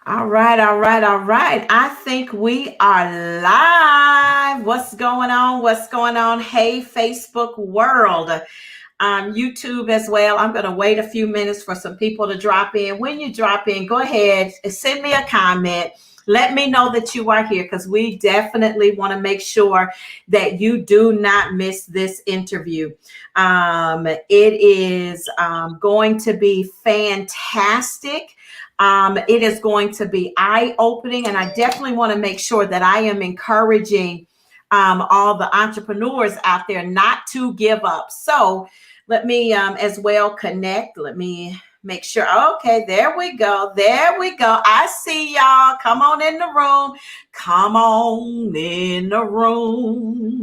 All right, all right, all right. I think we are live. What's going on? What's going on? Hey, Facebook world, YouTube as well. I'm going to wait a few minutes for some people to drop in. When you drop in, go ahead and send me a comment. Let me know that you are here because we definitely want to make sure that you do not miss this interview. It is going to be fantastic. It is going to be eye opening, and I definitely want to make sure that I am encouraging all the entrepreneurs out there not to give up. So let me as well connect. Let me make sure. Okay, there we go. There we go. I see y'all. Come on in the room. Come on in the room.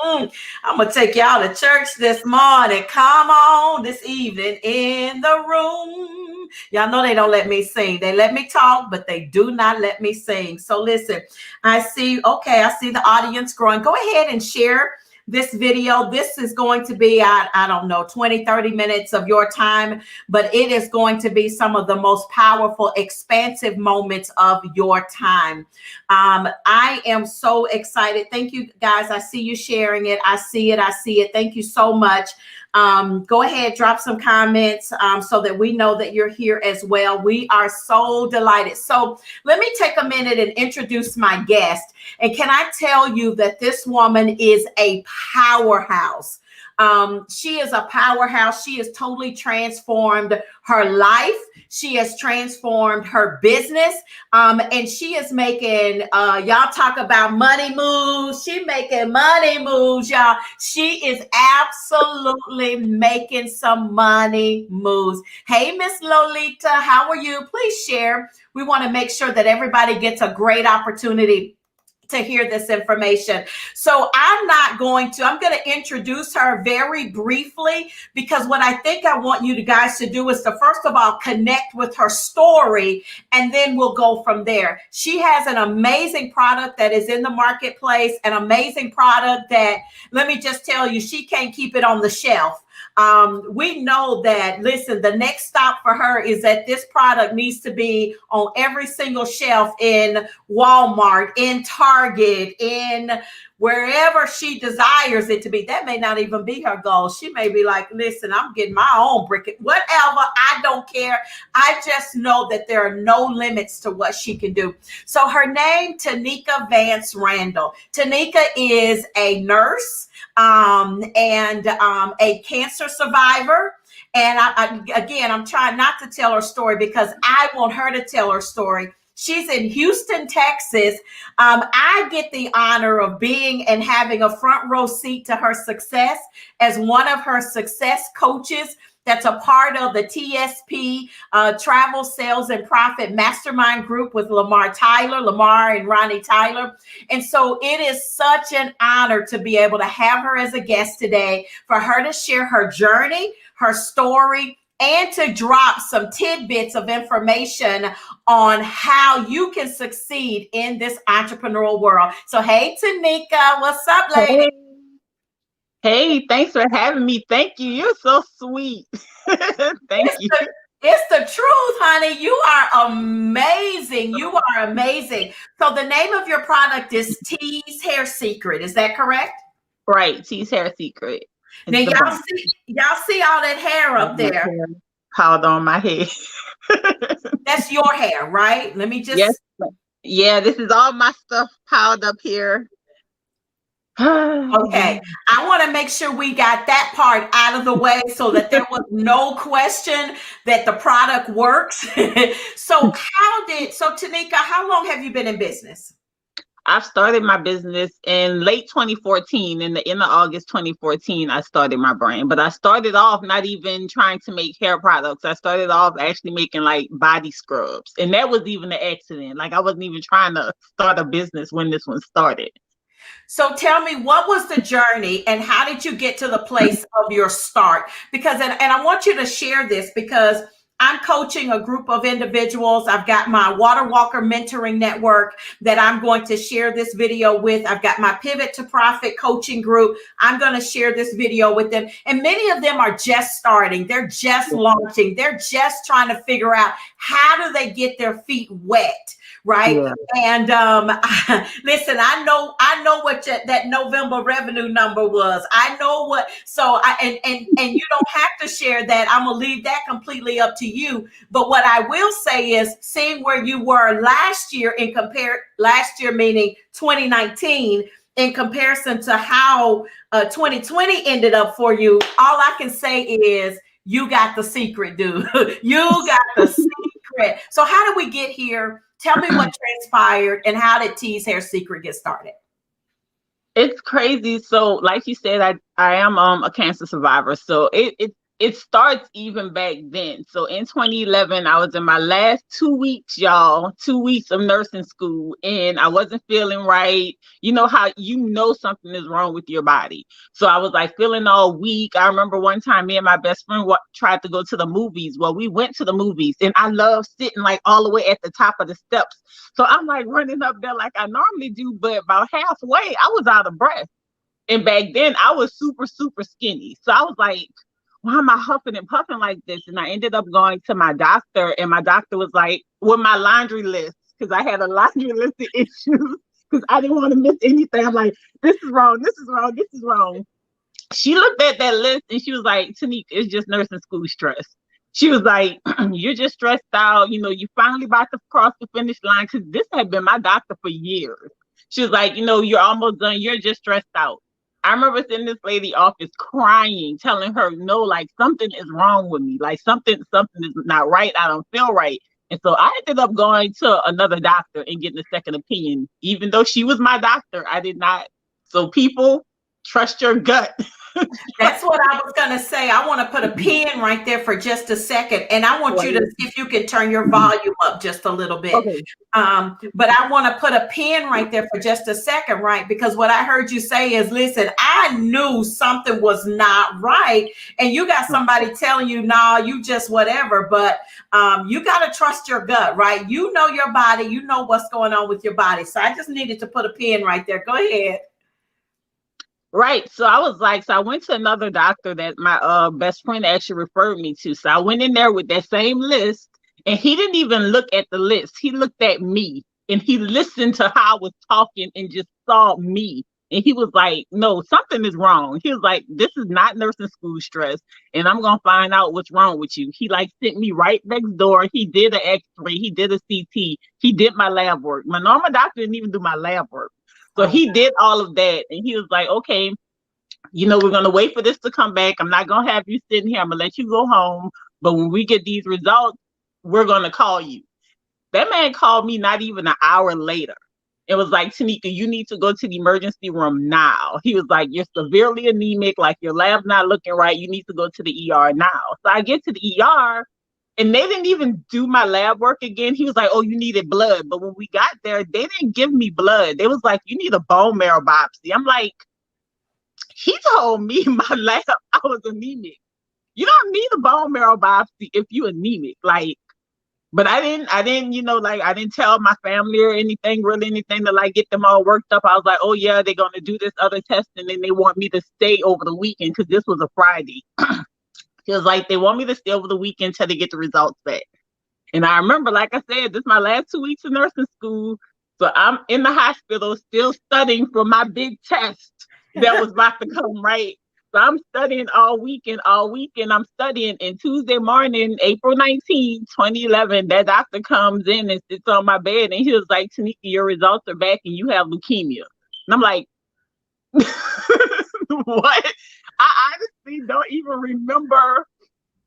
I'm gonna take y'all to church this morning. Come on this evening in the room. Y'all know they don't let me sing. They let me talk, but they do not let me sing. So listen, I see the audience growing. Go ahead and share this video. This is going to be, I don't know, 20, 30 minutes of your time, but it is going to be some of the most powerful, expansive moments of your time. I am so excited. Thank you guys. I see you sharing it. I see it. I see it. Thank you so much. Go ahead, drop some comments so that we know that you're here as well. We are so delighted. So let me take a minute and introduce my guest. And can I tell you that this woman is a powerhouse? She is a powerhouse. She has totally transformed her life. She has transformed her business. And she is making, y'all talk about money moves. She making money moves, y'all. She is absolutely making some money moves. Hey, Miss Lolita, how are you? Please share. We want to make sure that everybody gets a great opportunity to hear this information. So I'm going to introduce her very briefly because what I think I want you guys to do is to first of all connect with her story, and then we'll go from there. She has an amazing product that is in the marketplace, an amazing product that, let me just tell you, she can't keep it on the shelf. We know that, listen, the next stop for her is that this product needs to be on every single shelf in Walmart, in Target, in wherever she desires it to be. That may not even be her goal. She may be like, listen, I'm getting my own brick, whatever. I don't care. I just know that there are no limits to what she can do. So her name, Tanika Vance Randall. Tanika is a nurse and a cancer survivor. And I'm trying not to tell her story because I want her to tell her story. She's in Houston, Texas. I get the honor of being and having a front row seat to her success as one of her success coaches. That's a part of the TSP Travel Sales and Profit Mastermind Group with Lamar and Ronnie Tyler. And so it is such an honor to be able to have her as a guest today, for her to share her journey, her story, and to drop some tidbits of information on how you can succeed in this entrepreneurial world. So, hey, Tanika, what's up, lady? Hey, thanks for having me. Thank you. You're so sweet. Thank you. It's the truth, honey. You are amazing. You are amazing. So the name of your product is T's Hair Secret. Is that correct? Right. T's Hair Secret. Now y'all see all that hair up there. Piled on my head. That's your hair, right? Let me just. Yes. Yeah, this is all my stuff piled up here. Okay, I want to make sure we got that part out of the way so that there was no question that the product works. So Tanika, how long have you been in business? I've started my business in late 2014. In the end of August 2014, I started my brand. But I started off not even trying to make hair products. I started off actually making like body scrubs. And that was even an accident. Like I wasn't even trying to start a business when this one started. So tell me, what was the journey and how did you get to the place of your start? Because, and I want you to share this because I'm coaching a group of individuals. I've got my Water Walker Mentoring Network that I'm going to share this video with. I've got my Pivot to Profit coaching group. I'm going to share this video with them. And many of them are just starting. They're just launching. They're just trying to figure out how do they get their feet wet. Right. Yeah. And listen, I know what that November revenue number was. I know what. So and you don't have to share that. I'm gonna leave that completely up to you. But what I will say is, seeing where you were last year last year meaning 2019, in comparison to how 2020 ended up for you, all I can say is you got the secret, dude. You got the secret. So how did we get here? Tell me what transpired and how did T's Hair Secret get started? It's crazy. So, like you said, I am a cancer survivor. So it starts even back then. So in 2011, I was in my last 2 weeks, y'all, 2 weeks of nursing school, and I wasn't feeling right. You know how something is wrong with your body. So I was like feeling all weak. I remember one time me and my best friend tried to go to the movies. Well, we went to the movies, and I love sitting like all the way at the top of the steps. So I'm like running up there like I normally do, but about halfway, I was out of breath. And back then I was super, super skinny. So I was like, why am I huffing and puffing like this? And I ended up going to my doctor, and my doctor was like, with my laundry list, because I had a laundry list of issues, because I didn't want to miss anything. I'm like, this is wrong, this is wrong, this is wrong. She looked at that list and she was like, Tanika, it's just nursing school stress. She was like, you're just stressed out. You finally about to cross the finish line, because this had been my doctor for years. She was like, you're almost done. You're just stressed out. I remember sitting in this lady's office crying, telling her, no, like something is wrong with me. Like something is not right. I don't feel right. And so I ended up going to another doctor and getting a second opinion. Even though she was my doctor, I did not. So people, trust your gut. That's what I was going to say. I want to put a pin right there for just a second. And I want you to see if you can turn your volume up just a little bit. Okay. But I want to put a pin right there for just a second, right? Because what I heard you say is, listen, I knew something was not right. And you got somebody telling you, nah, you just whatever. But you got to trust your gut, right? You know your body. You know what's going on with your body. So I just needed to put a pin right there. Go ahead. Right. So I went to another doctor that my best friend actually referred me to. So I went in there with that same list, and he didn't even look at the list. He looked at me, and he listened to how I was talking and just saw me. And he was like, no, something is wrong. He was like, this is not nursing school stress, and I'm going to find out what's wrong with you. He sent me right next door. He did an x-ray. He did a CT. He did my lab work. My normal doctor didn't even do my lab work. So he did all of that, and he was like, okay, we're going to wait for this to come back. I'm not going to have you sitting here. I'm going to let you go home. But when we get these results, we're going to call you. That man called me not even an hour later. It was like, Tanika, you need to go to the emergency room now. He was like, you're severely anemic, like your lab's not looking right. You need to go to the ER now. So I get to the ER, and they didn't even do my lab work again. He was like, oh, you needed blood. But when we got there, they didn't give me blood. They was like, you need a bone marrow biopsy. I'm like, he told me in my lab I was anemic. You don't need a bone marrow biopsy if you're anemic. But I didn't, I didn't tell my family or anything to get them all worked up. I was like, oh yeah, they're going to do this other test, and then they want me to stay over the weekend, because this was a Friday. He was like, they want me to stay over the weekend till they get the results back. And I remember, like I said, this is my last 2 weeks of nursing school. So I'm in the hospital still studying for my big test that was about to come, right? So I'm studying all weekend. I'm studying. And Tuesday morning, April 19, 2011, that doctor comes in and sits on my bed, and he was like, Tanika, your results are back and you have leukemia. And I'm like, what? I honestly don't even remember.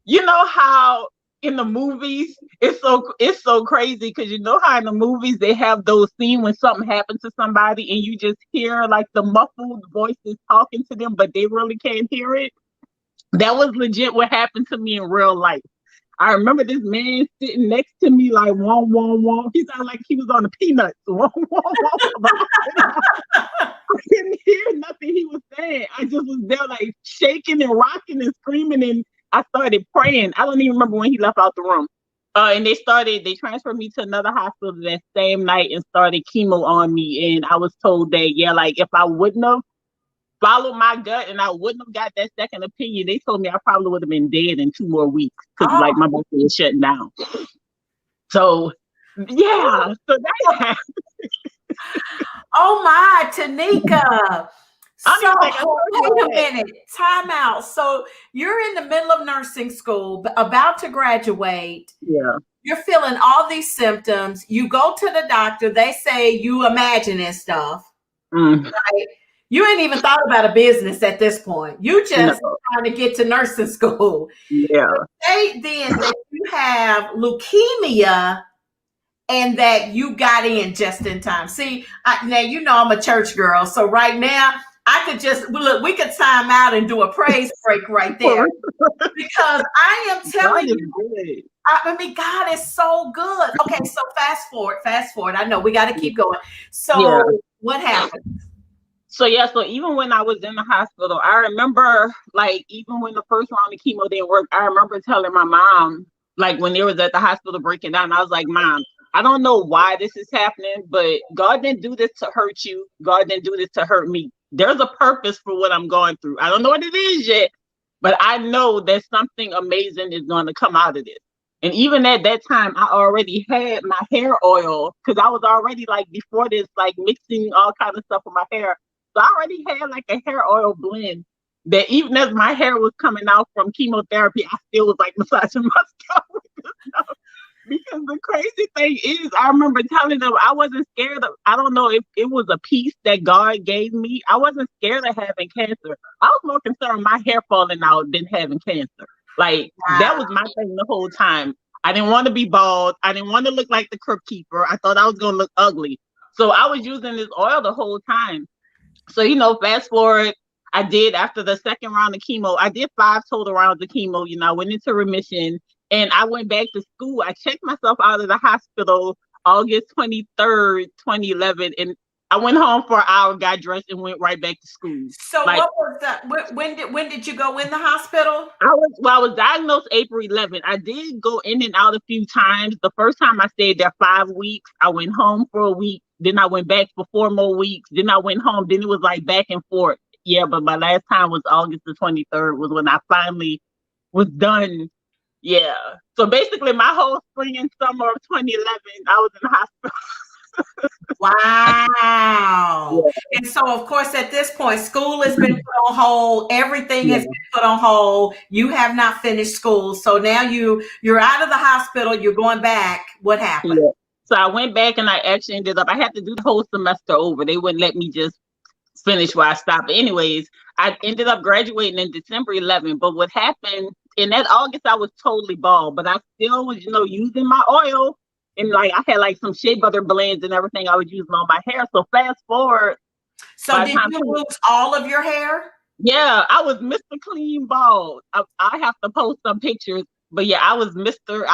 You know how in the movies it's so crazy, because you know how in the movies they have those scenes when something happens to somebody and you just hear like the muffled voices talking to them, but they really can't hear it. That was legit what happened to me in real life. I remember this man sitting next to me like, wong, wong, wong. He sounded like he was on the Peanuts. Wong, wong, wong. I couldn't hear nothing he was saying. I just was there like shaking and rocking and screaming, and I started praying. I don't even remember when he left out the room. And they transferred me to another hospital that same night and started chemo on me. And I was told that, yeah, like if I wouldn't have followed my gut and I wouldn't have got that second opinion, they told me I probably would have been dead in 2 more weeks because like my body was shutting down. So yeah, so that happened. Oh my, Tanika. So Like, wait a minute, time out. So you're in the middle of nursing school, about to graduate. Yeah. You're feeling all these symptoms. You go to the doctor. They say you imagining stuff. Right? You ain't even thought about a business at this point. You just trying to get to nursing school. Yeah. Say then that you have leukemia and that you got in just in time. See, now you know I'm a church girl. So right now, I could just look, we could time out and do a praise break right there. Because I am telling you, I mean, God is so good. Okay, so fast forward. I know we got to keep going. So what happened? So even when I was in the hospital, I remember, like, even when the first round of chemo didn't work, I remember telling my mom, like, when they was at the hospital breaking down, I was like, Mom, I don't know why this is happening, but God didn't do this to hurt you. God didn't do this to hurt me. There's a purpose for what I'm going through. I don't know what it is yet, but I know that something amazing is going to come out of this. And even at that time, I already had my hair oil because I was already, like, before this, like, mixing all kinds of stuff with my hair. So I already had like a hair oil blend that even as my hair was coming out from chemotherapy, I still was like massaging my scalp with this stuff. Because the crazy thing is, I remember telling them I wasn't scared of, I don't know if it was a piece that God gave me. I wasn't scared of having cancer. I was more concerned my hair falling out than having cancer. Like, that was my thing the whole time. I didn't want to be bald. I didn't want to look like the Crypt Keeper. I thought I was going to look ugly. So I was using this oil the whole time. So, fast forward, I did after the second round of chemo, I did 5 total rounds of chemo. I went into remission and I went back to school. I checked myself out of the hospital August 23rd, 2011. And I went home for an hour, got dressed and went right back to school. So like, what was that? When did you go in the hospital? I was diagnosed April 11th. I did go in and out a few times. The first time I stayed there 5 weeks. I went home for a week. Then I went back for 4 more weeks. Then I went home. Then it was like back and forth. Yeah, but my last time was August the 23rd was when I finally was done. Yeah. So basically my whole spring and summer of 2011, I was in the hospital. Wow. Yeah. And so, of course, at this point, school has been put on hold. Everything has been put on hold. You have not finished school. So now you're out of the hospital. You're going back. What happened? Yeah. So I went back and I actually I had to do the whole semester over. They wouldn't let me just finish where I stopped. But anyways, I ended up graduating in December 11th. But what happened in that August, I was totally bald, but I still was, using my oil. And like I had like some shea butter blends and everything I was using on my hair. So fast forward. So did you lose all of your hair? Yeah, I was Mr. Clean Bald. I have to post some pictures. But yeah, I was Mr.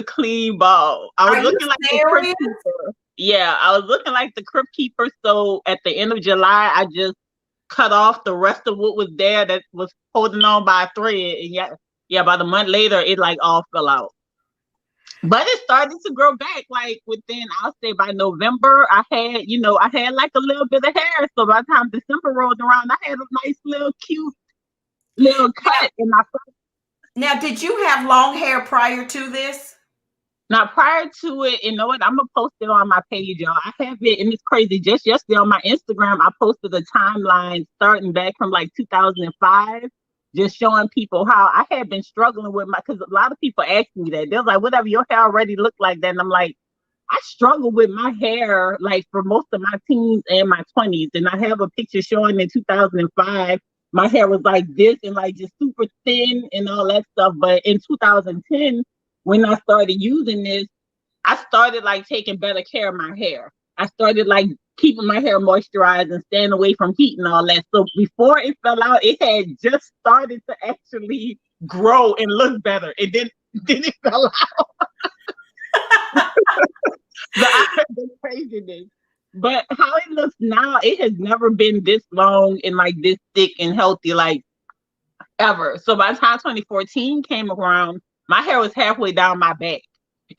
Clean Bald. I was looking like the Crypt Keeper. Yeah, I was looking like the Crypt Keeper. So at the end of July, I just cut off the rest of what was there that was holding on by a thread. And yeah, about a month later, it like all fell out. But it started to grow back. Like within, I'll say by November, I had like a little bit of hair. So by the time December rolled around, I had a nice little cute little cut in my face. Now, did you have long hair prior to this? Now, prior to it, you know what? I'm going to post it on my page, y'all. I have it, and it's crazy. Just yesterday on my Instagram, I posted a timeline starting back from like 2005, just showing people how I had been struggling with because a lot of people ask me that. They're like, whatever, your hair already looked like that. And I'm like, I struggled with my hair like for most of my teens and my 20s. And I have a picture showing in 2005, my hair was like this and like just super thin and all that stuff. But in 2010, when I started using this, I started like taking better care of my hair. I started like keeping my hair moisturized and staying away from heat and all that. So before it fell out, it had just started to actually grow and look better. Then it fell out. The craziness. But how it looks now, it has never been this long and like this thick and healthy. Like ever. So by the time 2014 came around, my hair was halfway down my back.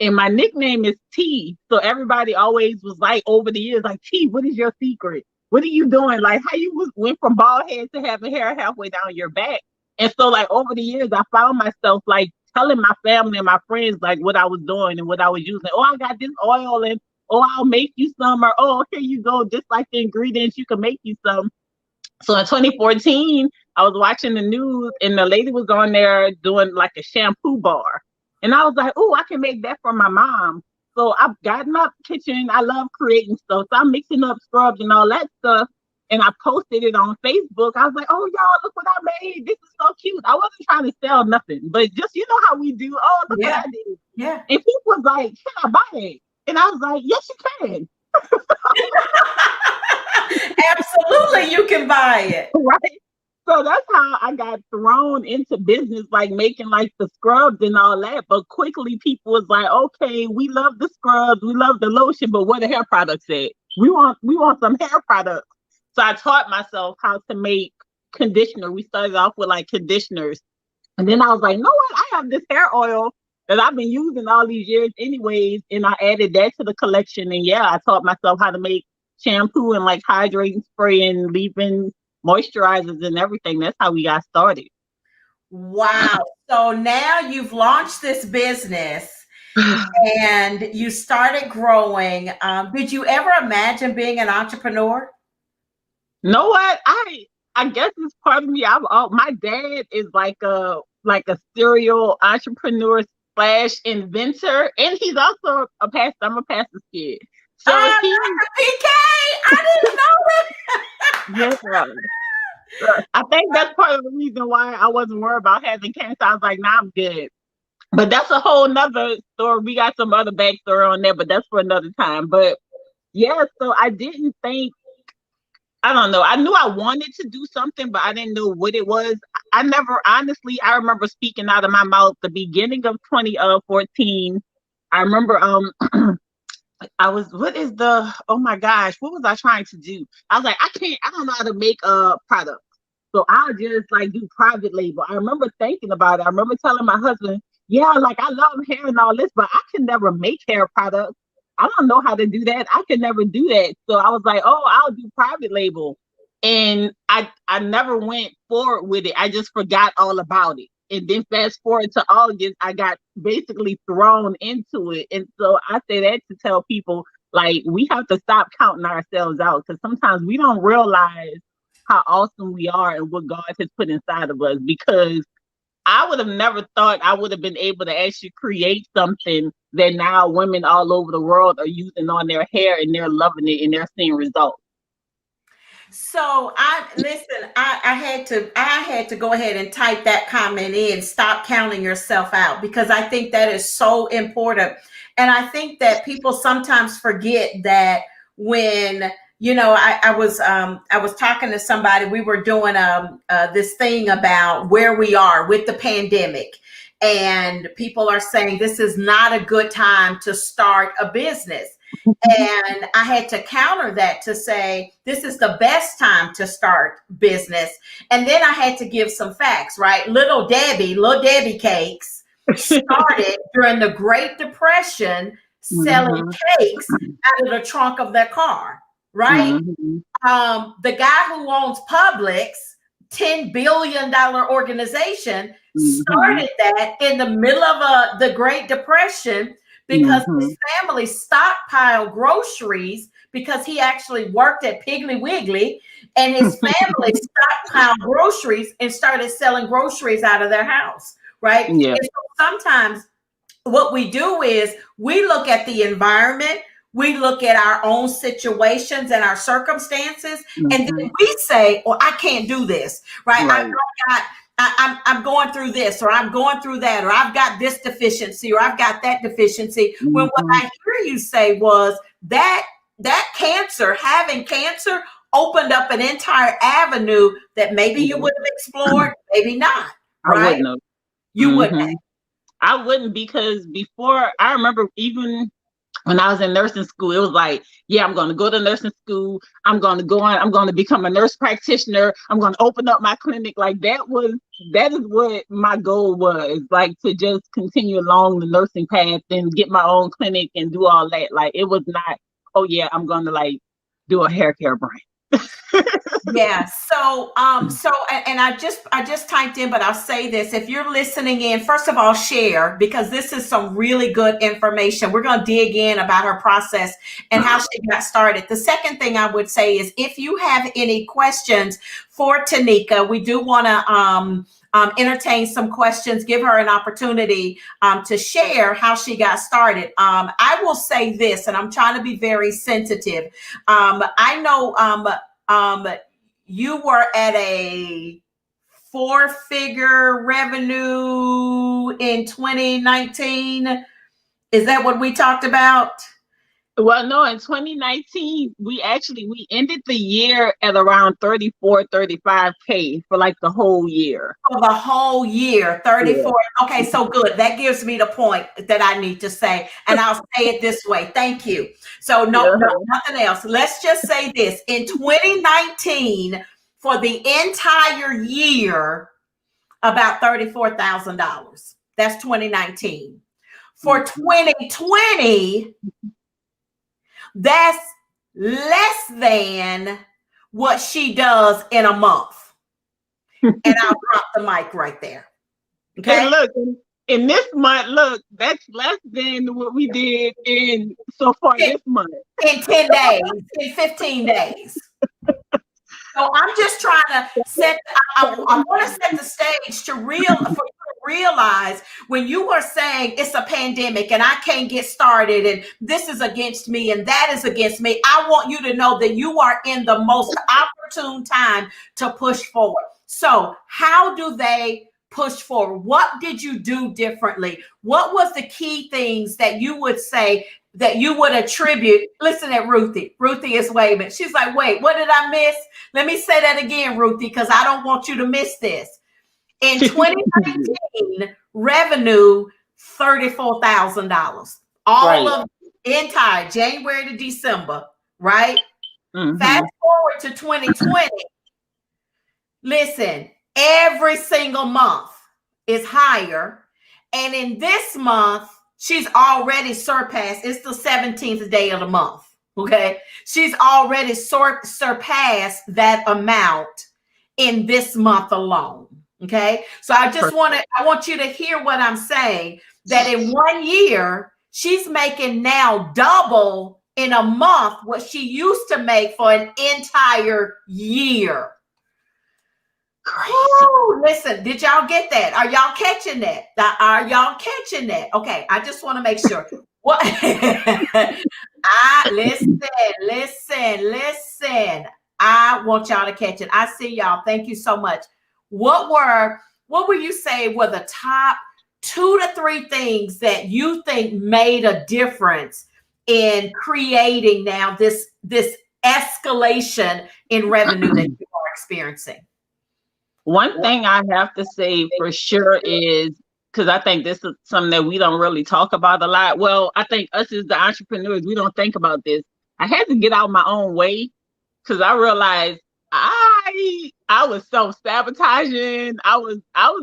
And my nickname is T. So everybody always was like, over the years, like, T, what is your secret? What are you doing? Like, how you went from bald head to having hair halfway down your back? And so, like, over the years, I found myself like telling my family and my friends like what I was doing and what I was using. Oh, I got this oil, and oh, I'll make you some, or oh, here you go, just like the ingredients, you can make you some. So in 2014, I was watching the news and the lady was on there doing like a shampoo bar. And I was like, oh, I can make that for my mom. So I've got in my kitchen. I love creating stuff. So I'm mixing up scrubs and all that stuff. And I posted it on Facebook. I was like, oh, y'all, look what I made. This is so cute. I wasn't trying to sell nothing, but just, you know how we do. Oh, look what I did. Yeah. And people was like, can I buy it? And I was like, yes, you can. Absolutely, you can buy it. Right. So that's how I got thrown into business, like making like the scrubs and all that. But quickly people was like, okay, we love the scrubs, we love the lotion, but what the hair products at? We want some hair products. So I taught myself how to make conditioner. We started off with like conditioners. And then I was like, no what? I have this hair oil that I've been using all these years anyways. And I added that to the collection. And yeah, I taught myself how to make shampoo and like hydrating spray and leave-in moisturizers and everything. That's how we got started. Wow. So now you've launched this business and you started growing. Did you ever imagine being an entrepreneur? Know what? I guess it's part of me. My dad is like a serial entrepreneur / inventor, and he's also a pastor. I'm a pastor's kid. So PK, I didn't know that. Yes, I think that's part of the reason why I wasn't worried about having cancer. I was like, nah, I'm good. But that's a whole nother story. We got some other backstory on that, but that's for another time. But yeah, so I didn't think, I don't know. I knew I wanted to do something, but I didn't know what it was. I remember speaking out of my mouth the beginning of 2014. I remember oh my gosh, what was I trying to do? I was like, I don't know how to make a product. So I'll just like do private label. I remember thinking about it. I remember telling my husband, yeah, like I love hair and all this, but I can never make hair products. I don't know how to do that. I could never do that. So I was like, oh, I'll do private label. And I never went forward with it. I just forgot all about it. And then fast forward to August, I got basically thrown into it. And so I say that to tell people, like, we have to stop counting ourselves out, because sometimes we don't realize how awesome we are and what God has put inside of us. Because I would have never thought I would have been able to actually create something that now women all over the world are using on their hair, and they're loving it and they're seeing results. So I had to go ahead and type that comment in, stop counting yourself out, because I think that is so important. And I think that people sometimes forget that when, you know, I was talking to somebody, we were doing this thing about where we are with the pandemic, and people are saying this is not a good time to start a business. And I had to counter that to say, this is the best time to start business. And then I had to give some facts, right? Little Debbie cakes started during the Great Depression selling cakes out of the trunk of their car, right? The guy who owns Publix, $10 billion organization, started that in the middle of the Great Depression, because his family stockpiled groceries, because he actually worked at Piggly Wiggly, and his family stockpiled groceries and started selling groceries out of their house, right? Yeah. And so sometimes what we do is we look at the environment, we look at our own situations and our circumstances, and then we say, well, I can't do this, right? I'm going through this, or I'm going through that, or I've got this deficiency, or I've got that deficiency. When what I hear you say was that having cancer opened up an entire avenue that maybe you would have explored, maybe not, right? I wouldn't have. You wouldn't have. I wouldn't, because before, I remember even when I was in nursing school, it was like, yeah, I'm going to go to nursing school. I'm going to become a nurse practitioner. I'm going to open up my clinic. Like that is what my goal was, like to just continue along the nursing path and get my own clinic and do all that. Like it was not, oh yeah, I'm going to like do a hair care brand. Yeah. So, and I just typed in, but I'll say this: if you're listening in, first of all, share, because this is some really good information. We're going to dig in about her process and how she got started. The second thing I would say is, if you have any questions for Tanika, we do want to entertain some questions, give her an opportunity to share how she got started. I will say this, and I'm trying to be very sensitive. I know you were at a 4-figure revenue in 2019. Is that what we talked about? Well, no, in 2019, we ended the year at around 35K for like the whole year. For the whole year, 34. Yeah. Okay, so good. That gives me the point that I need to say. And I'll say it this way. Thank you. So no, nothing else. Let's just say this. In 2019, for the entire year, about $34,000. That's 2019. For 2020, that's less than what she does in a month. And I'll drop the mic right there. Okay. And look, in this month, look, that's less than what we did in so far this month. In 10 days, in 15 days. So I'm just trying to I want to set the stage for you to realize when you were saying it's a pandemic and I can't get started and this is against me and that is against me. I want you to know that you are in the most opportune time to push forward. So how do they push forward? What did you do differently? What was the key things that you would say that you would attribute? Listen at Ruthie. Ruthie is waving. She's like, wait, what did I miss? Let me say that again, Ruthie, because I don't want you to miss this. In 2019, revenue, $34,000. All of the entire January to December, right? Mm-hmm. Fast forward to 2020. Listen, every single month is higher. And in this month, she's already surpassed. It's the 17th day of the month. Okay. She's already surpassed that amount in this month alone. Okay. So I want you to hear what I'm saying, that in 1 year, she's making now double in a month what she used to make for an entire year. Oh, listen, did y'all get that? Are y'all catching that? Are y'all catching that? Okay, I just want to make sure. What? Listen. I want y'all to catch it. I see y'all. Thank you so much. What were you saying were the top 2 to 3 things that you think made a difference in creating now this escalation in revenue that you are experiencing? One thing I have to say for sure is, because I think this is something that we don't really talk about a lot. Well, I think us as the entrepreneurs, we don't think about this. I had to get out my own way because I realized I was self-sabotaging. I was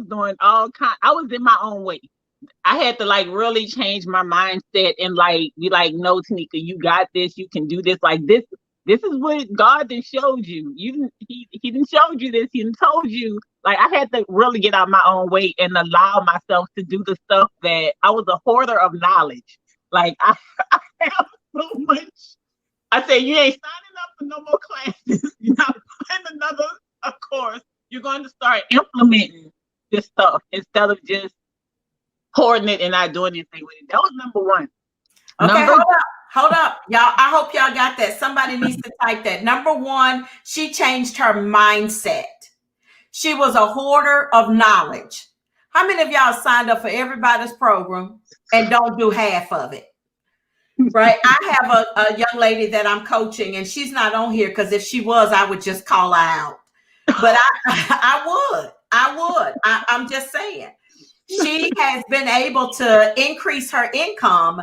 doing all kinds. I was in my own way. I had to like really change my mindset and like be like, no, Tanika, you got this. You can do this. Like this. This is what God done showed you. He didn't showed you this. He done told you. Like I had to really get out my own way and allow myself to do the stuff that I was a hoarder of knowledge. Like I have so much. I said, you ain't signing up for no more classes. You're not buying another course. You're going to start implementing this stuff instead of just hoarding it and not doing anything with it. That was number one. Okay, hold up, y'all. I hope y'all got that. Somebody needs to type that. Number one, she changed her mindset. She was a hoarder of knowledge. How many of y'all signed up for everybody's program and don't do half of it? Right? I have a young lady that I'm coaching, and she's not on here because if she was, I would just call her out. But I would. I'm just saying. She has been able to increase her income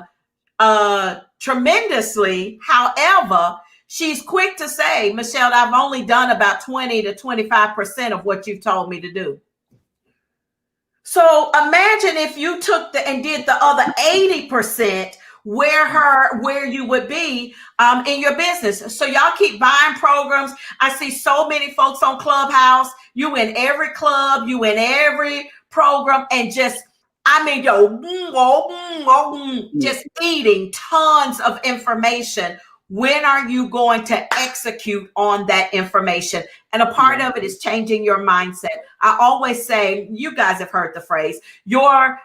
tremendously. However, she's quick to say, Michelle, I've only done about 20 to 25% of what you've told me to do. So imagine if you took and did the other 80%, where you would be in your business. So y'all keep buying programs. I see so many folks on Clubhouse. You in every club, you in every program, and just, I mean, just eating tons of information. When are you going to execute on that information? And a part of it is changing your mindset. I always say, you guys have heard the phrase, your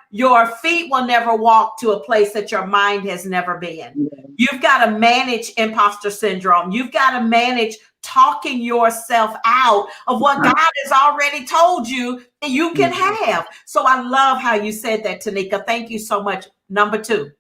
feet will never walk to a place that your mind has never been. You've got to manage imposter syndrome. You've got to manage talking yourself out of what God has already told you and you can have. So I love how you said that, Tanika. Thank you so much. Number 2.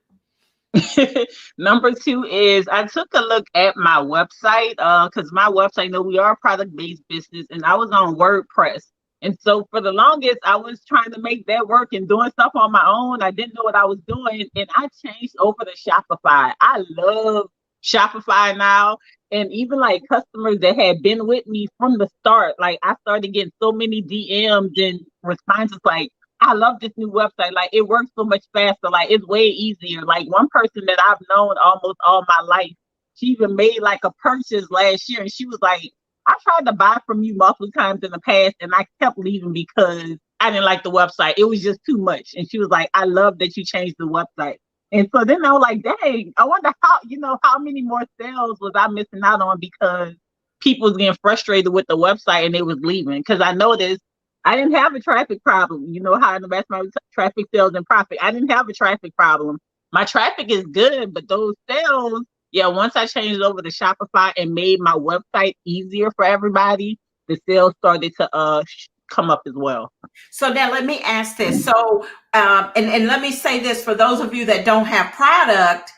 Number 2 is I took a look at my website because my website, we are a product-based business, and I was on WordPress. And so for the longest, I was trying to make that work and doing stuff on my own. I didn't know what I was doing, and I changed over to Shopify. I love Shopify now. And even like customers that had been with me from the start, like I started getting so many DMs and responses like, I love this new website. Like it works so much faster. Like it's way easier. Like one person that I've known almost all my life, she even made like a purchase last year, and she was like, I tried to buy from you multiple times in the past, and I kept leaving because I didn't like the website. It was just too much. And she was like, I love that you changed the website. And so then I was like, dang, I wonder how many more sales was I missing out on because people was getting frustrated with the website and they was leaving. Because I noticed I didn't have a traffic problem. You know how in the Mastermind Traffic Sales and Profit, I didn't have a traffic problem. My traffic is good, but those sales, once I changed over to Shopify and made my website easier for everybody, the sales started to come up as well. So now let me ask this. So, and let me say this for those of you that don't have product,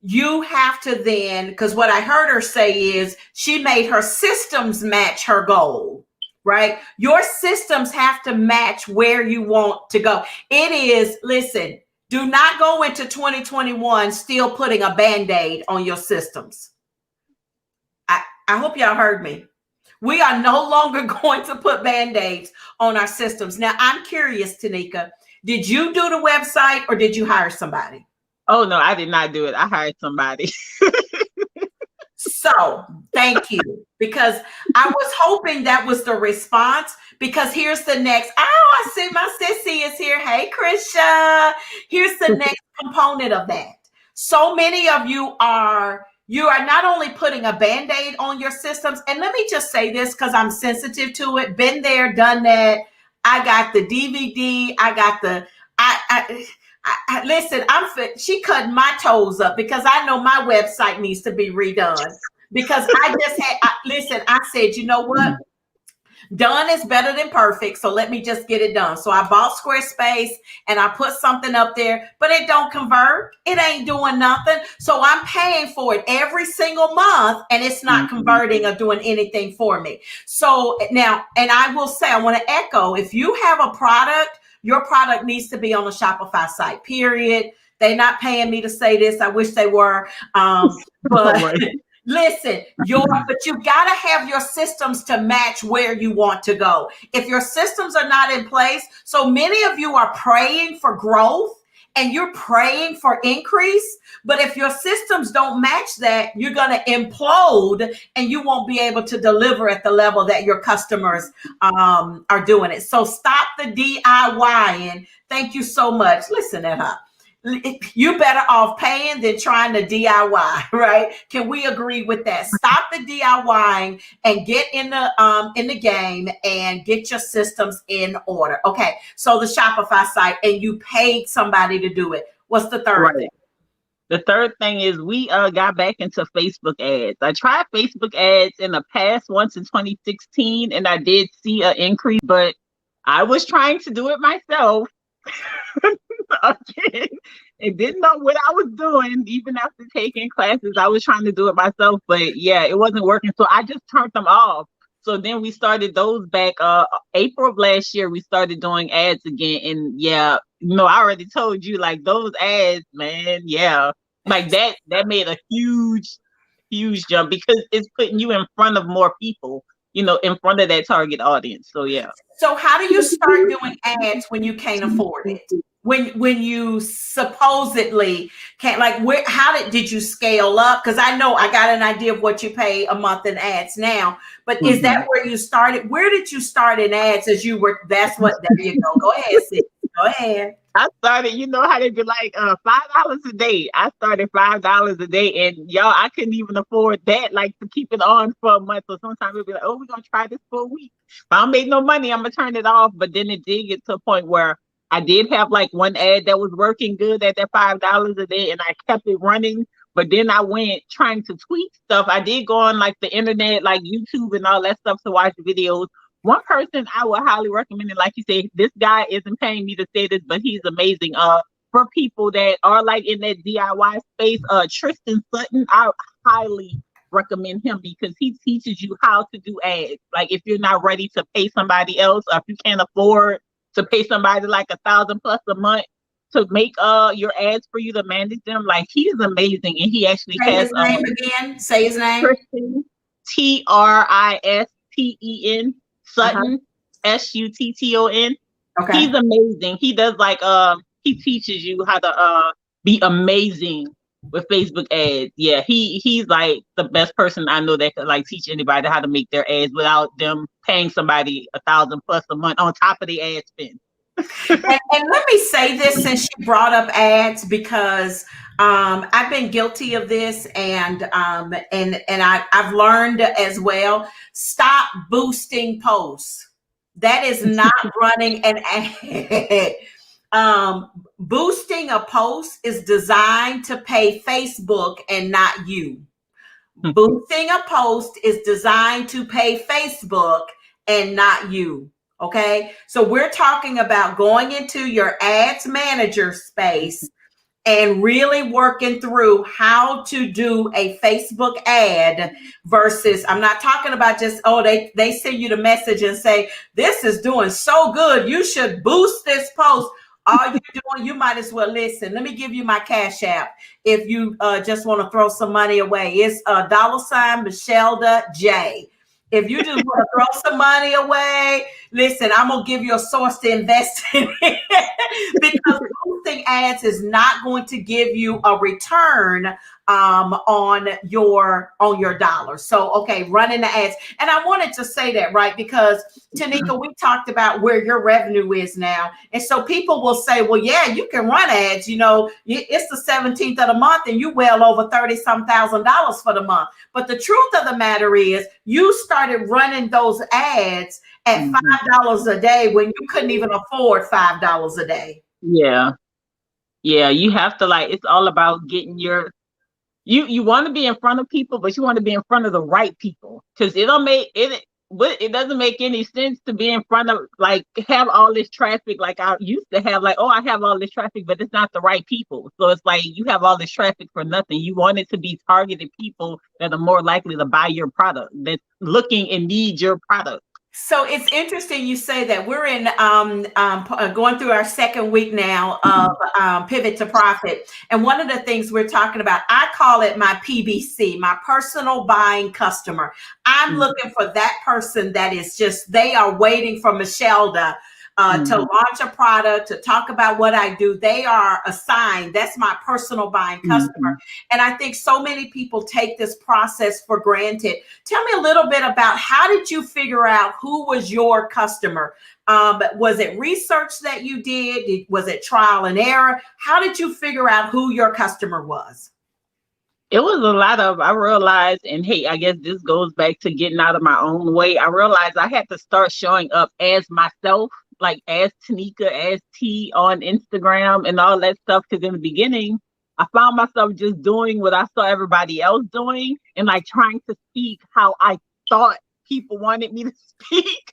you have to then, because what I heard her say is she made her systems match her goal. Right? Your systems have to match where you want to go. It is, listen, do not go into 2021 still putting a Band-Aid on your systems. I hope y'all heard me. We are no longer going to put Band-Aids on our systems. Now, I'm curious, Tanika, did you do the website or did you hire somebody? Oh, no, I did not do it. I hired somebody. So thank you, because I was hoping that was the response, because here's the next. Oh, I see my sissy is here. Hey, Krisha. Here's the next component of that. So many of you are not only putting a Band-Aid on your systems, and let me just say this because I'm sensitive to it. Been there, done that. I got the DVD. I got the, listen, she cut my toes up because I know my website needs to be redone, because I just had, I said, you know what? Done is better than perfect. So let me just get it done. So I bought Squarespace and I put something up there, but it don't convert. It ain't doing nothing. So I'm paying for it every single month and it's not converting or doing anything for me. So now, and I will say, I want to echo, if you have a product, your product needs to be on a Shopify site, period. They're not paying me to say this. I wish they were. But listen, but you got to have your systems to match where you want to go. If your systems are not in place, so many of you are praying for growth and you're praying for increase. But if your systems don't match that, you're going to implode and you won't be able to deliver at the level that your customers are doing it. So stop the DIYing. Thank you so much. Listen at her. You better off paying than trying to DIY, right? Can we agree with that? Stop the DIYing and get in the game and get your systems in order. Okay, so the Shopify site, and you paid somebody to do it. What's the third thing? The third thing is we got back into Facebook ads. I tried Facebook ads in the past once in 2016, and I did see an increase, but I was trying to do it myself. Again, and didn't know what I was doing. Even after taking classes, I was trying to do it myself, but it wasn't working. So I just turned them off. So then we started those back April of last year. We started doing ads again, and I already told you, like, those ads, man, Like that made a huge jump because it's putting you in front of more people, in front of that target audience. So yeah. So how do you start doing ads when you can't afford it? When you supposedly can't, like, where, how did you scale up? Because I know I got an idea of what you pay a month in ads now, but is that where you started? Where did you start in ads as you were? That's what, there you go. Go ahead, sis. Go ahead. I started, how they be like, $5 a day. I started $5 a day, and y'all, I couldn't even afford that, like, to keep it on for a month. So sometimes it'd be like, oh, we're gonna try this for a week. If I don't make no money, I'm gonna turn it off. But then it did get to a point where I did have like one ad that was working good at that $5 a day, and I kept it running. But then I went trying to tweak stuff. I did go on like the internet, like YouTube and all that stuff, to watch videos. One person I would highly recommend it, like you said, this guy isn't paying me to say this, but he's amazing. For people that are like in that DIY space, Tristan Sutton, I highly recommend him because he teaches you how to do ads. Like if you're not ready to pay somebody else, or if you can't afford to pay somebody like $1,000+ a month to make your ads for you, to manage them, like he's amazing. And he actually Say has his name again. Say his name. Tristan, Triston Sutton, Sutton. Okay. He's amazing. He does like he teaches you how to be amazing with Facebook ads. Yeah, he's like the best person I know that could like teach anybody how to make their ads without them paying somebody $1,000+ a month on top of the ad spend. and let me say this, since you brought up ads, because I've been guilty of this, and I've learned as well. Stop boosting posts. That is not running an ad. Boosting a post is designed to pay Facebook and not you. Boosting a post is designed to pay Facebook and not you. Okay. So we're talking about going into your ads manager space and really working through how to do a Facebook ad versus, I'm not talking about just, oh, they send you the message and say, this is doing so good, you should boost this post. All you're doing, you might as well listen. Let me give you my Cash App if you just want to throw some money away. It's $ Michelda J. If you just want to throw some money away, listen, I'm going to give you a source to invest in because boosting ads is not going to give you a return on your dollar. So, okay, running the ads. And I wanted to say that, right? Because Tanika, we talked about where your revenue is now. And so people will say, well, yeah, you can run ads. You know, it's the 17th of the month and you well over $30-some thousand for the month. But the truth of the matter is you started running those ads at $5 a day when you couldn't even afford $5 a day. Yeah. Yeah. You have to, like, it's all about getting your, you want to be in front of people, but you want to be in front of the right people, because it doesn't make any sense to be in front of, like, have all this traffic. Like I used to have, like, oh, I have all this traffic, but it's not the right people. So it's like you have all this traffic for nothing. You want it to be targeted people that are more likely to buy your product, that's looking and need your product. So it's interesting you say that. We're in going through our second week now of Pivot to Profit. And one of the things we're talking about, I call it my PBC, my personal buying customer. I'm looking for that person that is just, they are waiting for Michelda to launch a product, to talk about what I do. They are assigned. That's my personal buying customer. And I think so many people take this process for granted. Tell me a little bit about, how did you figure out who was your customer? Was it research that you did? Was it trial and error? How did you figure out who your customer was? It was a lot of, I realized, and hey, I guess this goes back to getting out of my own way. I realized I had to start showing up as myself, like as Tanika, as T on Instagram and all that stuff. Because in the beginning, I found myself just doing what I saw everybody else doing and like trying to speak how I thought people wanted me to speak.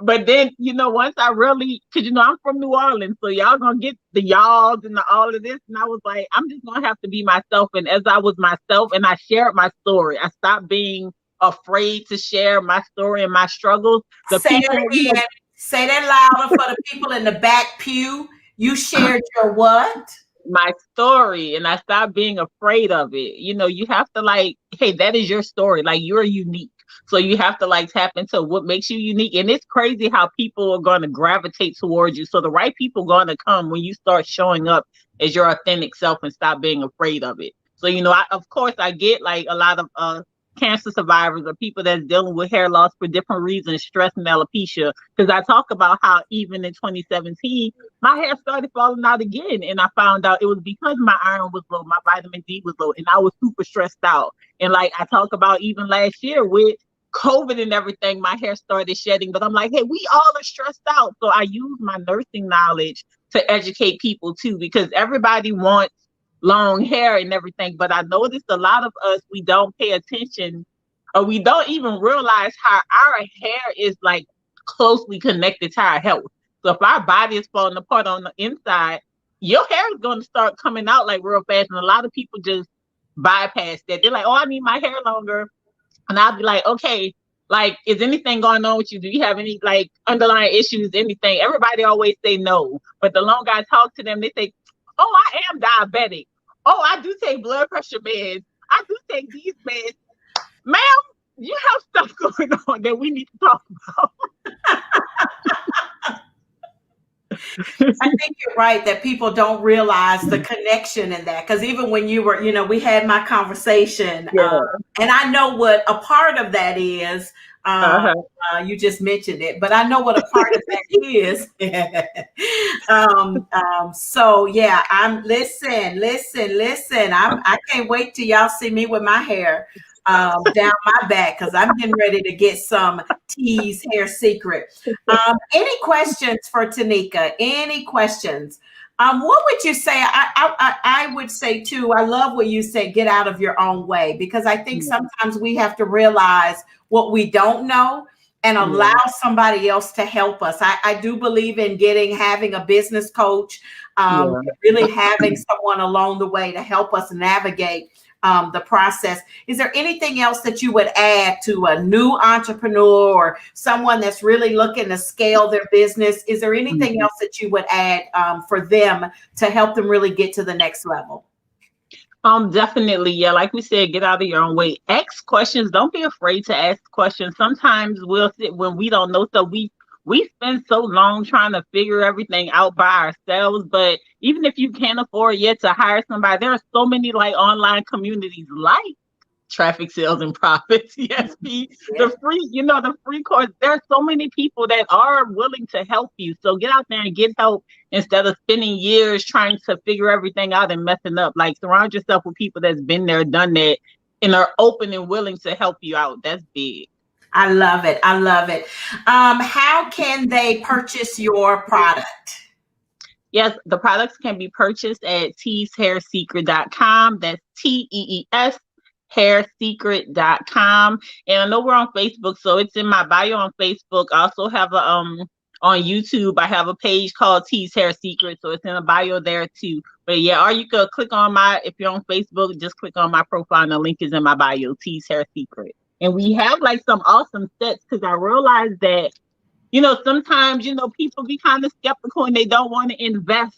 But then, once I really, because, I'm from New Orleans, so y'all gonna get the y'alls and all of this. And I was like, I'm just gonna have to be myself. And as I was myself and I shared my story, I stopped being afraid to share my story and my struggles. Say that louder for the people in the back pew. You shared your what? my story and I stopped being afraid of it. You know, you have to like, hey, that is your story. Like you're unique. So you have to like tap into what makes you unique. And it's crazy how people are going to gravitate towards you. So the right people are going to come when you start showing up as your authentic self and stop being afraid of it. So, you know, of course I get like a lot of cancer survivors or people that's dealing with hair loss for different reasons, stress and alopecia. Because I talk about how even in 2017, my hair started falling out again. And I found out it was because my iron was low, my vitamin D was low, and I was super stressed out. And like I talk about even last year with COVID and everything, my hair started shedding. But I'm like, hey, we all are stressed out. So I use my nursing knowledge to educate people too, because everybody wants long hair and everything, but I noticed a lot of us, we don't pay attention or we don't even realize how our hair is like closely connected to our health. So if our body is falling apart on the inside, your hair is going to start coming out like real fast, and a lot of people just bypass that. They're like, oh, I need my hair longer, and I'll be like, okay, like, is anything going on with you? Do you have any like underlying issues, anything? Everybody always say no, but the longer I talk to them, they say, oh, I am diabetic. Oh, I do take blood pressure meds. I do take these meds. Ma'am, you have stuff going on that we need to talk about. I think you're right that people don't realize the connection in that. Because even when you were, we had my conversation, and I know what a part of that is. You just mentioned it, but I know what a part of that is. So yeah, listen. I can't wait till y'all see me with my hair down my back, because I'm getting ready to get some Tease Hair Secret. Any questions for Tanika? Any questions? What would you say? I would say too, I love what you said, get out of your own way, because I think sometimes we have to realize what we don't know and allow somebody else to help us. I do believe in having a business coach, really having someone along the way to help us navigate the process. Is there anything else that you would add to a new entrepreneur or someone that's really looking to scale their business? Is there anything else that you would add for them to help them really get to the next level? Definitely. Yeah. Like we said, get out of your own way. Ask questions. Don't be afraid to ask questions. Sometimes we'll sit when we don't know. So we spend so long trying to figure everything out by ourselves. But even if you can't afford yet to hire somebody, there are so many like online communities like Traffic Sales and Profits, ESP, the free course. There are so many people that are willing to help you. So get out there and get help instead of spending years trying to figure everything out and messing up. Like, surround yourself with people that's been there, done that, and are open and willing to help you out. That's big. I love it. How can they purchase your product? Yes, the products can be purchased at teeshairsecret.com. That's TEES hairsecret.com. And I know we're on Facebook, so it's in my bio on Facebook. I also have a on YouTube, I have a page called Tease Hair Secret, so it's in the bio there too. But yeah, or you could click on if you're on Facebook, just click on my profile and the link is in my bio, Tease Hair Secret. And we have like some awesome sets, because I realized that, sometimes, people be kind of skeptical and they don't want to invest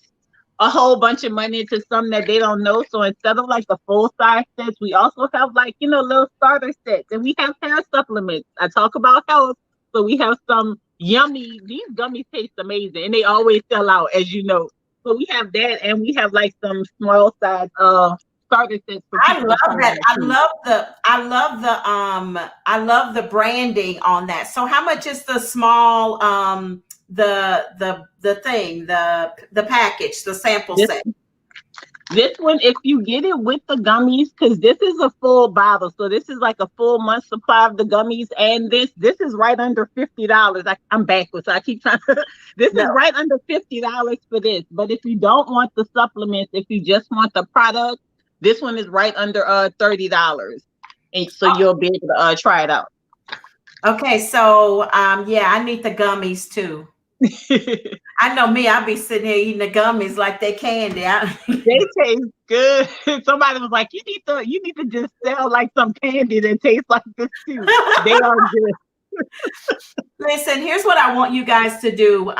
a whole bunch of money into something that they don't know. So instead of like the full size sets, we also have like, little starter sets, and we have hair supplements. I talk about health. So we have some these gummies taste amazing and they always sell out, as you know. So we have that, and we have like some small size starter sets. I love that. I love the branding on that. So how much is the small the package, the sample set? This one, if you get it with the gummies, because this is a full bottle, so this is like a full month supply of the gummies, and this is right under $50. I'm backwards, so I keep trying to. Is right under $50 for this. But if you don't want the supplements, if you just want the product, this one is right under $30, and so you'll be able to try it out. Okay, so I need the gummies too. I know me, I'll be sitting here eating the gummies like they candy. They taste good. Somebody was like, you need to just sell like some candy that tastes like this too. They are good. Listen, here's what I want you guys to do.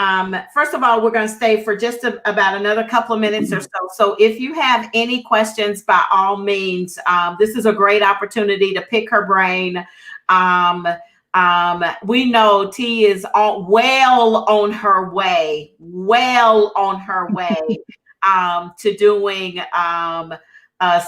First of all, we're going to stay for just about another couple of minutes or so. So if you have any questions, by all means, this is a great opportunity to pick her brain. We know T is well on her way to doing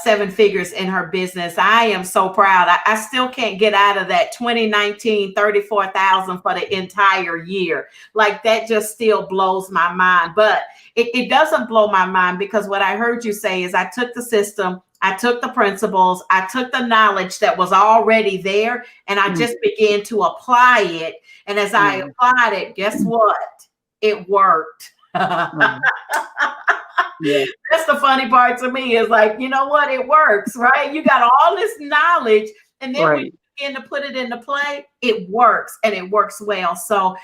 seven figures in her business. I am so proud. I still can't get out of that 2019 34,000 for the entire year. Like that just still blows my mind. But it doesn't blow my mind because what I heard you say is I took the system, I took the principles, I took the knowledge that was already there, and I just began to apply it. And as I applied it, guess what? It worked. Yeah. That's the funny part to me is like, you know what? It works, right? You got all this knowledge, and then when you begin to put it into play, it works, and it works well. So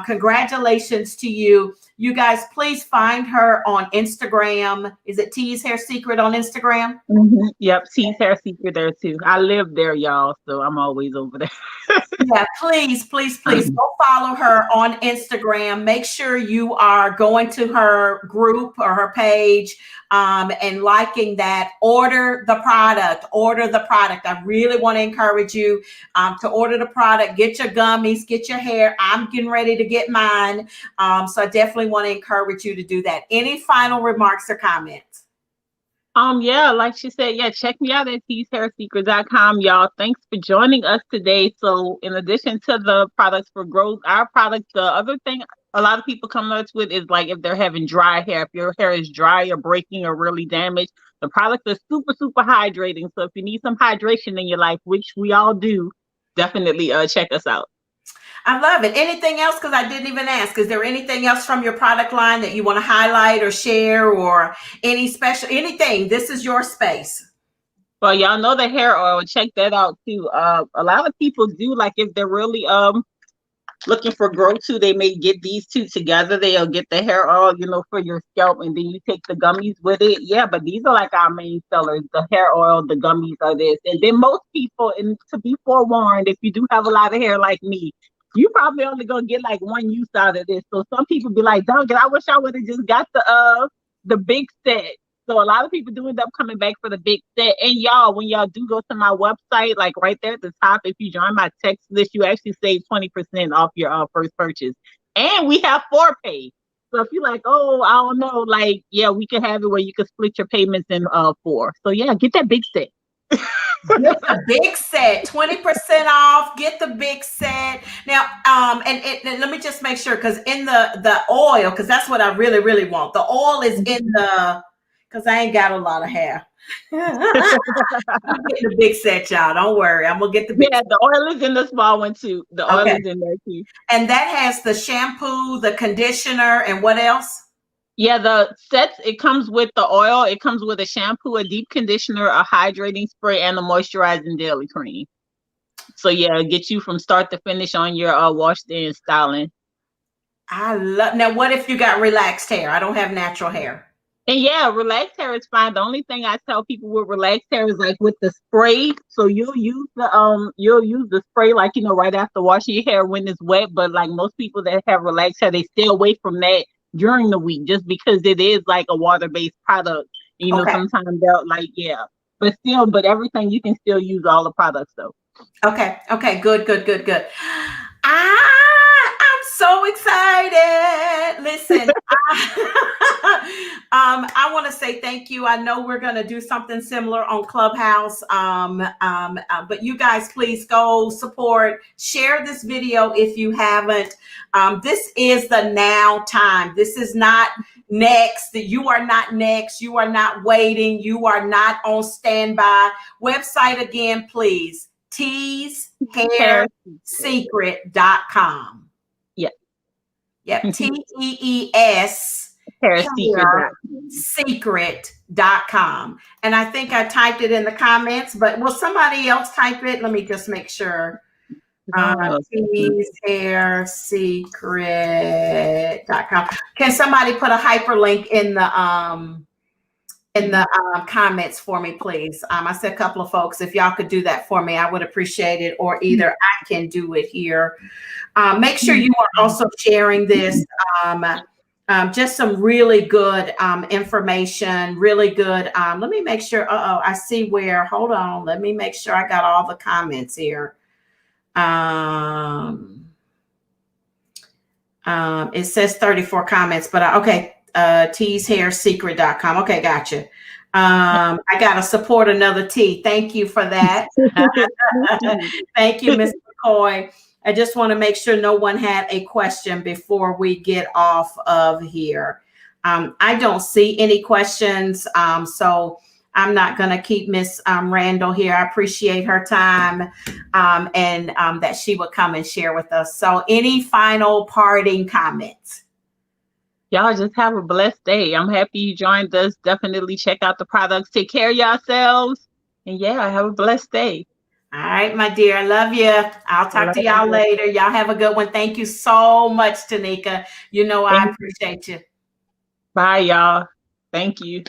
congratulations to you. You guys, please find her on Instagram. Is it T's Hair Secret on Instagram? Mm-hmm. Yep, T's Hair Secret there too. I live there, y'all, so I'm always over there. Yeah, please go follow her on Instagram. Make sure you are going to her group or her page and liking that. Order the product. I really want to encourage you to order the product. Get your gummies, get your hair. I'm getting ready to get mine. So I definitely want to encourage you to do that. Any final remarks or comments? Yeah, like she said, check me out at tshairsecret.com, y'all. Thanks for joining us today. So in addition to the products for growth, our products, the other thing a lot of people come to us with is like if they're having dry hair, if your hair is dry or breaking or really damaged, the products are super, super hydrating. So if you need some hydration in your life, which we all do, definitely check us out. I love it. Anything else? Because I didn't even ask. Is there anything else from your product line that you want to highlight or share, or any special anything? This is your space. Well, y'all know the hair oil. Check that out too. A lot of people do, like if they're really looking for growth too, they may get these two together. They'll get the hair oil, for your scalp, and then you take the gummies with it. Yeah, but these are like our main sellers. The hair oil, the gummies are this. And then most people, and to be forewarned, if you do have a lot of hair like me, you probably only gonna get like one use out of this. So some people be like, "Duncan, I wish I would have just got the big set." So a lot of people do end up coming back for the big set. And y'all, when y'all do go to my website, like right there at the top, if you join my text list, you actually save 20% off your first purchase. And we have 4Pay. So if you're like, oh, I don't know, like, yeah, we can have it where you can split your payments in 4. So yeah, get that big set. Get the big set, 20% off. Get the big set now. And let me just make sure, because in the oil, because that's what I really, really want. The oil is in the, because I ain't got a lot of hair. I'm getting the big set, y'all. Don't worry, I'm gonna get the big. Yeah, the oil is in the small one too. The oil is in there too. And that has the shampoo, the conditioner, and what else? Yeah, the sets, it comes with the oil, it comes with a shampoo, a deep conditioner, a hydrating spray, and a moisturizing daily cream. So yeah, get you from start to finish on your wash day and styling. I love. Now, what if you got relaxed hair? I don't have natural hair. And yeah, relaxed hair is fine. The only thing I tell people with relaxed hair is like with the spray. So you'll use the spray like right after washing your hair when it's wet. But like most people that have relaxed hair, they stay away from that during the week just because it is like a water-based product. Sometimes they'll but everything you can still use all the products though. Okay, good. I'm so excited. Listen, I want to say thank you. I know we're going to do something similar on Clubhouse. But you guys, please go support, share this video if you haven't. This is the now time. This is not next. You are not next. You are not waiting. You are not on standby. Website again, please. TeesHairSecret.com. Yep. TEES Secret.com. And I think I typed it in the comments, but will somebody else type it? Let me just make sure. TeesHairSecret.com. Can somebody put a hyperlink in the comments for me, please? I said a couple of folks, if y'all could do that for me, I would appreciate it. Or either I can do it here. Make sure you are also sharing this. Just some really good information, really good. Let me make sure. I see where. Hold on. Let me make sure I got all the comments here. It says 34 comments, but okay. Teeshairsecret.com. Okay, gotcha. I gotta support another T. Thank you for that. Thank you, Ms. McCoy. I just want to make sure no one had a question before we get off of here. I don't see any questions, so I'm not going to keep Miss Randall here. I appreciate her time and that she would come and share with us. So any final parting comments? Y'all just have a blessed day. I'm happy you joined us. Definitely check out the products. Take care of yourselves. And yeah, have a blessed day. All right, my dear. I love you. I'll talk to y'all later. Y'all have a good one. Thank you so much, Tanika. You know, I appreciate you. Bye, y'all. Thank you.